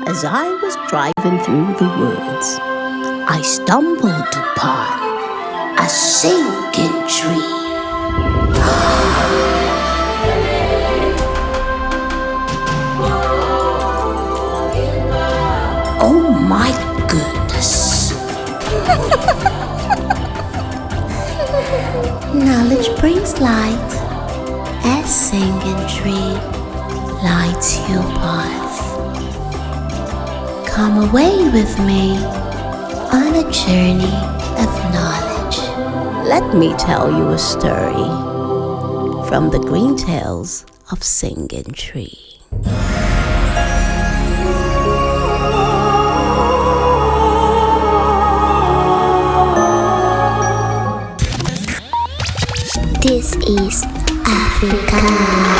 As I was driving through the woods, I stumbled upon a singing tree. Oh my goodness. Knowledge brings light, as singing tree lights your path. Come away with me on a journey of knowledge. Let me tell you a story from the green tales of Singing Tree. This is Africa.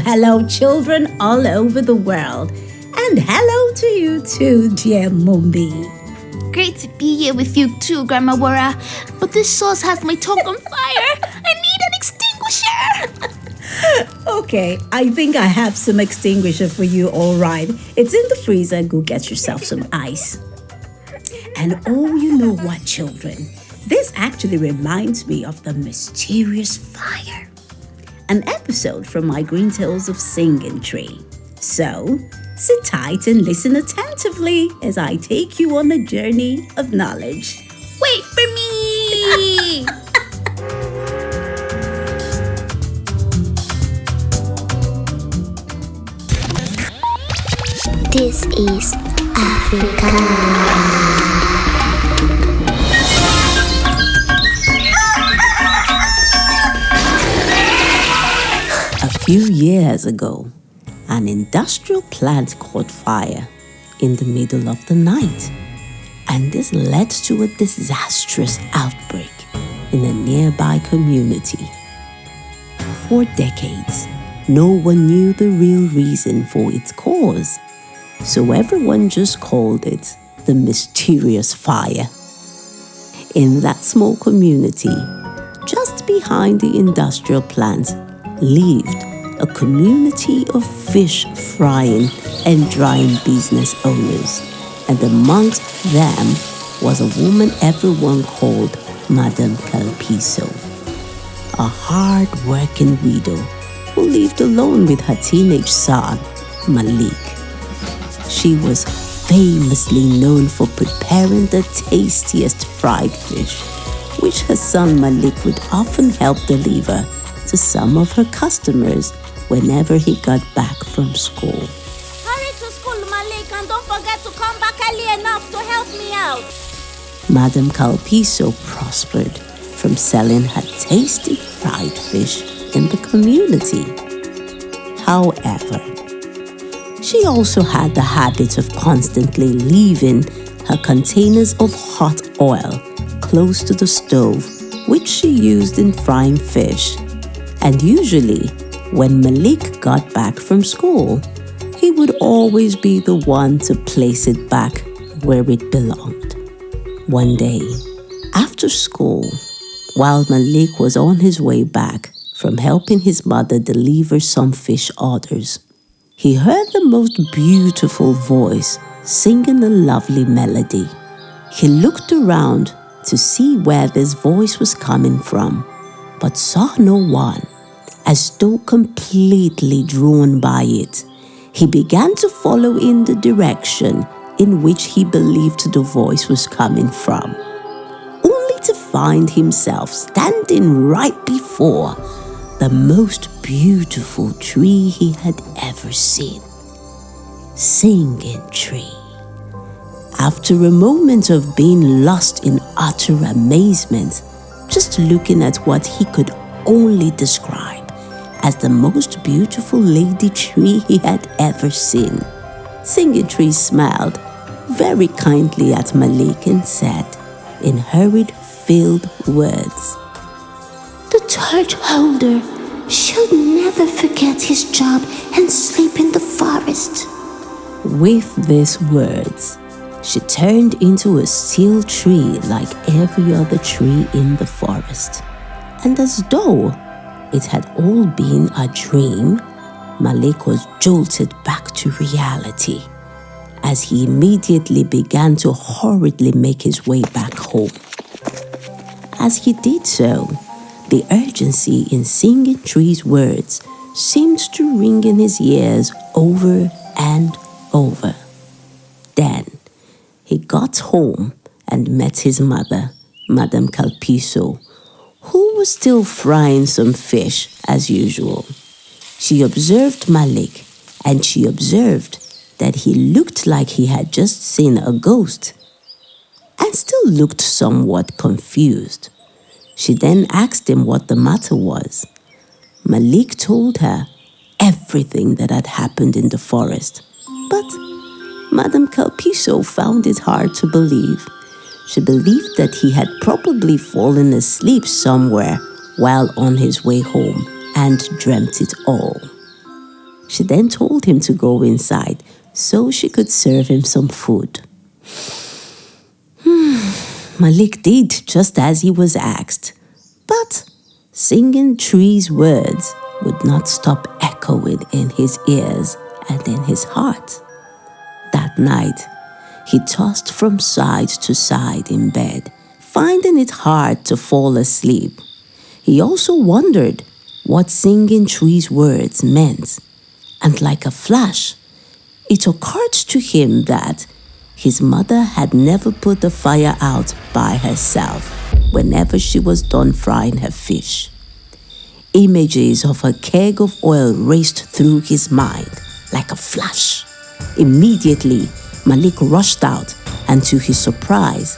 Hello, children all over the world. And hello to you too, dear Mumbi. Great to be here with you too, Grandma Wara. But this sauce has my tongue on fire. I need an extinguisher. Okay, I think I have some extinguisher for you, all right. It's in the freezer. Go get yourself some ice. And oh, you know what, children? This actually reminds me of the mysterious fire. An episode from my Green Tales of Singing Tree. So, sit tight and listen attentively as I take you on a journey of knowledge. Wait for me! This is Africa. A few years ago, an industrial plant caught fire in the middle of the night, and this led to a disastrous outbreak in a nearby community. For decades, no one knew the real reason for its cause, so everyone just called it the mysterious fire. In that small community, just behind the industrial plant, lived a community of fish frying and drying business owners, and amongst them was a woman everyone called Madame Kalpiso, a hard-working widow who lived alone with her teenage son, Malik. She was famously known for preparing the tastiest fried fish, which her son Malik would often help deliver to some of her customers whenever he got back from school. Hurry to school, Malik, and don't forget to come back early enough to help me out. Madame Kalpiso prospered from selling her tasty fried fish in the community. However, she also had the habit of constantly leaving her containers of hot oil close to the stove, which she used in frying fish. And usually, when Malik got back from school, he would always be the one to place it back where it belonged. One day, after school, while Malik was on his way back from helping his mother deliver some fish orders, he heard the most beautiful voice singing a lovely melody. He looked around to see where this voice was coming from, but saw no one. As though completely drawn by it, he began to follow in the direction in which he believed the voice was coming from, only to find himself standing right before the most beautiful tree he had ever seen. Singing Tree. After a moment of being lost in utter amazement, just looking at what he could only describe as the most beautiful lady tree he had ever seen, Singing Tree smiled very kindly at Malik and said, in hurried, filled words, The torch holder should never forget his job and sleep in the forest. With these words, she turned into a still tree like every other tree in the forest. And as though it had all been a dream, Malik was jolted back to reality as he immediately began to hurriedly make his way back home. As he did so, the urgency in Singing Tree's words seemed to ring in his ears over and over. Then he got home and met his mother, Madame Kalpiso, who was still frying some fish as usual. She observed Malik, and she observed that he looked like he had just seen a ghost and still looked somewhat confused. She then asked him what the matter was. Malik told her everything that had happened in the forest, but Madame Kalpiso found it hard to believe. She believed that he had probably fallen asleep somewhere while on his way home and dreamt it all. She then told him to go inside so she could serve him some food. Malik did just as he was asked, but Singing Tree's words would not stop echoing in his ears and in his heart. That night, he tossed from side to side in bed, finding it hard to fall asleep. He also wondered what Singing Tree's words meant, and like a flash, it occurred to him that his mother had never put the fire out by herself whenever she was done frying her fish. Images of a keg of oil raced through his mind like a flash. Immediately, Malik rushed out, and to his surprise,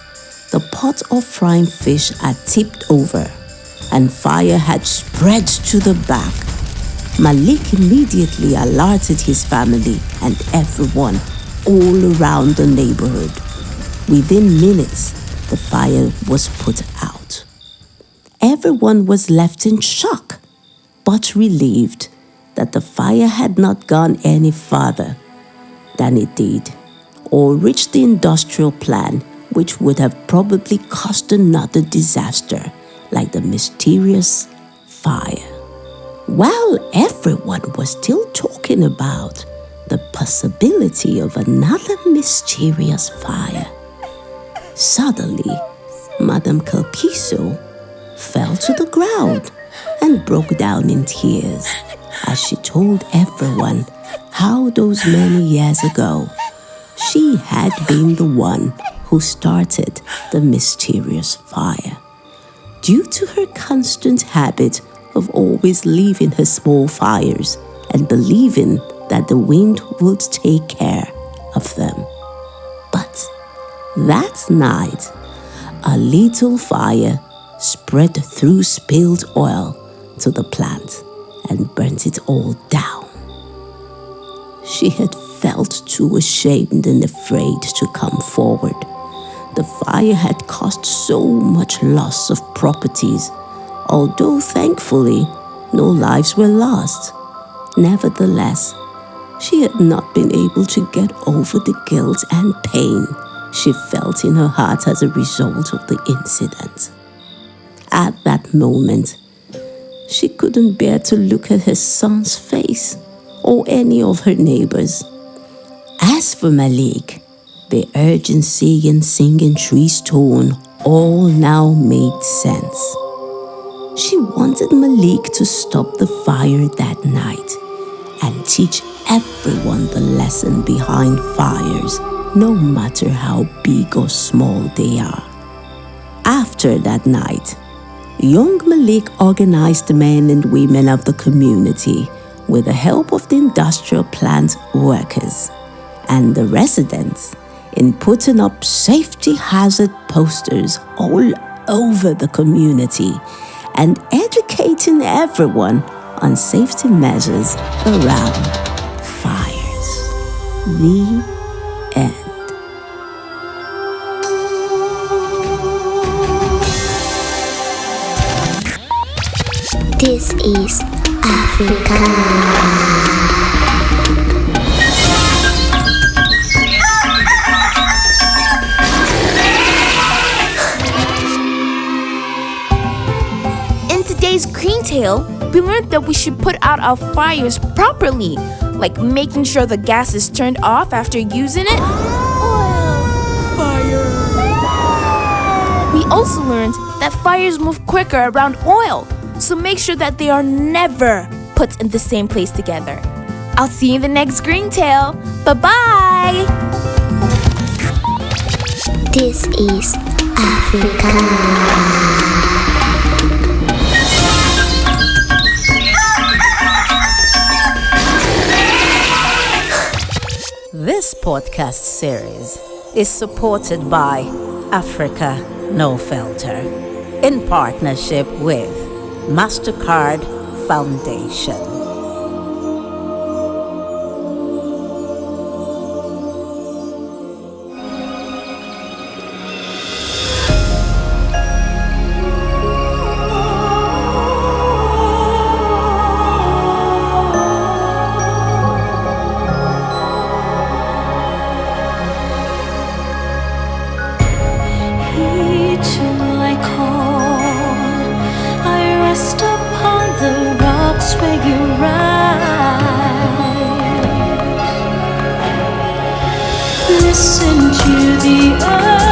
the pot of frying fish had tipped over, and fire had spread to the back. Malik immediately alerted his family and everyone all around the neighborhood. Within minutes, the fire was put out. Everyone was left in shock, but relieved that the fire had not gone any farther than it did, or reached the industrial plant, which would have probably caused another disaster like the mysterious fire. While everyone was still talking about the possibility of another mysterious fire, suddenly Madame Kalpiso fell to the ground and broke down in tears as she told everyone how those many years ago she had been the one who started the mysterious fire. Due to her constant habit of always leaving her small fires and believing that the wind would take care of them. But that night, a little fire spread through spilled oil to the plant and burnt it all down. She had felt too ashamed and afraid to come forward. The fire had caused so much loss of properties, although thankfully no lives were lost. Nevertheless, she had not been able to get over the guilt and pain she felt in her heart as a result of the incident. At that moment, she couldn't bear to look at her son's face or any of her neighbors. As for Malik, the urgency in Singing Tree's tone all now made sense. She wanted Malik to stop the fire that night and teach everyone the lesson behind fires, no matter how big or small they are. After that night, young Malik organized the men and women of the community with the help of the industrial plant workers and the residents in putting up safety hazard posters all over the community and educating everyone on safety measures around fires. The end. This is Africa. tale, we learned that we should put out our fires properly, like making sure the gas is turned off after using it. Fire. We also learned that fires move quicker around oil, so make sure that they are never put in the same place together. I'll see you in the next green tale. Bye-bye! This is Africa. This podcast series is supported by Africa No Filter in partnership with MasterCard Foundation. Listen to the earth.